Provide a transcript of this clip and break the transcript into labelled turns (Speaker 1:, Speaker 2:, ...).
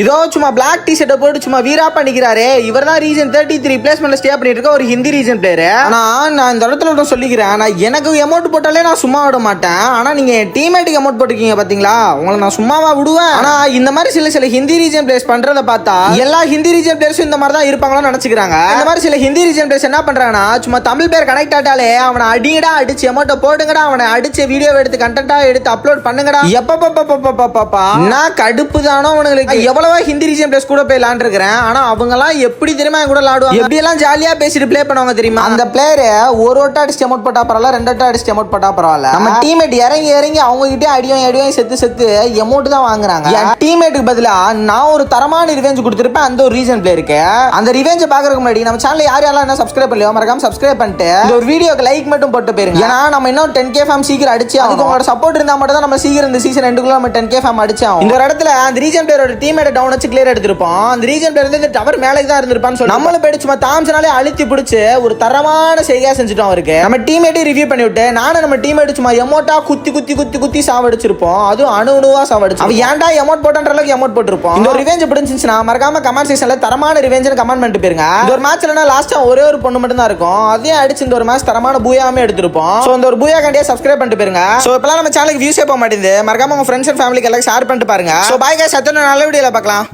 Speaker 1: இதோ சும்மா black D ஷர்ட்டை போட்டு சும்மா வீரா பண்ணிக்கிறாரு. இவர் தான் ரீசன் 33 பிளேஸ்மெண்ட்ல ஸ்டே பண்ணிட்டு இருக்க ஒரு ஹிந்தி ரீசன் பிளேயர். ஆனா நான் இந்த இடத்துல சொல்லிக்கிறேன், நான் எனக்கு அமௌண்ட் போட்டாலே நான் சும்மா விட மாட்டேன். ஆனா நீங்க டீம்மேட்டுக்கு அமௌண்ட் போட்டுருக்கீங்க பாத்தீங்களா, உங்களை நான் சும்மாவா விடுவேன்? ஆனா இந்த மாதிரி சில ஹிந்தி ரீஜன் பிளேயர்ஸ் பண்றத பார்த்தா எல்லா ஹிந்தி ரீஜன் பிளேயர்ஸும் இந்த மாதிரி தான் இருப்பாங்களோன்னு நினைச்சுக்கிறாங்க. இந்த மாதிரி சில ஹிந்தி ரீஜன் பிளேயர்ஸ் என்ன பண்றாங்கன்னா, சும்மா தமிழ் பேர் கனெக்ட் ஆட்டாலே அவனை அடிங்கடா, அடிச்சு அமௌண்ட் போடுங்கடா, அவனை அடிச்சு வீடியோ எடுத்து கண்டென்ட்டா எடுத்து அப்லோட் பண்ணுங்கடா. எப்பப்பா நான் கடுப்பு தானோ அவனுங்களுக்கு. எவ்வளவா ஹிந்தி ரீஜன் பிளேயர்ஸ் கூட போய் விளையாண்டுருக்கிறேன். ஆனா அவங்க எல்லாம் எப்படி தெரியுமா கூட விளையாடுவாங்க, எப்படி எல்லாம் ஜாலியா பேசிட்டு பிளே பண்ணுவாங்க தெரியுமா? அந்த பிளேயர் ஒரு ஓட்டா அடிச்சு அமௌண்ட் போட்டா பரவாயில்ல, 2 ஓட்டா அடிச்சு அமௌண்ட் போட்டா பரவாயில்ல, நம்ம டீம்மேட் இறங்கி அவங்க கிட்டே அடியும் செத்து அமௌண்ட் தான் வாங்குறாங்க. என் டீம்மேட்டுக்கு பதிலா நான் ஒரு தரமான ரிவெஞ்ச் கொடுத்திருப்பேன் அந்த ஒரு ரீஜன் பிளேயருக்கு. அந்த ரிவெஞ்ச் பாக்குறதுக்கு முன்னாடி நம்ம சேனல் யாரெல்லாம் என்ன சப்ஸ்கிரைப் பண்ணலையோ மறக்காம சப்ஸ்கிரைப் பண்ணிட்டு இந்த ஒரு வீடியோக்கு லைக் மட்டும் போட்டு போயிருங்க. ஏன்னா நம்ம இன்னும் 10K ஃபேம் சீக்கிரம் அடிச்சு, அதுக்கு உங்களோட சப்போர்ட் இருந்தா மட்டும் தான் நம்ம சீக்கிரம் இந்த சீசன் 2 நம்ம 10K ஃபேம் அடிச்சோம். இந்த இடத்துல அந்த ரீஜன் பிளேயரோட டீம்மேட் டவுன் வச்சு கிளியர் எடுத்திருப்போம். அந்த ரீஜன் பிளேயர் வந்து டவர் மேலே தான் இருந்திருப்பான்னு சொல்லி நம்மள போய் சும்மா தாம்சனாலே அழுத்தி பிடிச்சு ஒரு தரமான செய்கையா செஞ்சுட்டோம் அவருக்கு. நம்ம டீம்மேட்டை ரிவ்யூ பண்ணி விட்டு நானும் நம்ம டீம்மேட் சும்மா எமோட்டா குத்தி சாவடிச்சிருப்போம். அதுவும் அணுவா சாவடிச்சு அவன் ஏன்டா எமோட் போட்டன்ற அளவுக்கு எமோட் போட்டிருப்போம். இந்த ஒரு ரிவெஞ்ச் பிடிச்சிருந்துச்சுன்னா மறக்காம கமெண்ட் செக்ஷன்ல தரமான ரிவெஞ்ச் கமெண்ட் பண்ணிட்டு போயிருங்க. இந்த ஒரு மேட்ச்ல லாஸ்டா ஒரே ஒரு பொண்ணு மட்டும் தான் இருக்கும், அதையும் அடிச்சு இந்த ஒரு மேட்ச் தரமான பூயாமே எடுத்திருப்போம். சோ இந்த ஒரு பூயா கண்டியா சப்ஸ்கிரைப் பண்ணிட்டு போயிருங்க. சோ இப்பலாம் நம்ம சேனலுக்கு வியூஸே போக மாட்டேங்குது, மறக்காம உங்க ஃப்ரெண்ட்ஸ் அண்ட் ஃபேமிலிக்கு எல்லாம் ஷேர் பண்ணிட்டு பாருங்க. சோ பாய் गाइस, அடுத்த நல்ல வீடியோல பார்க்கலாம்.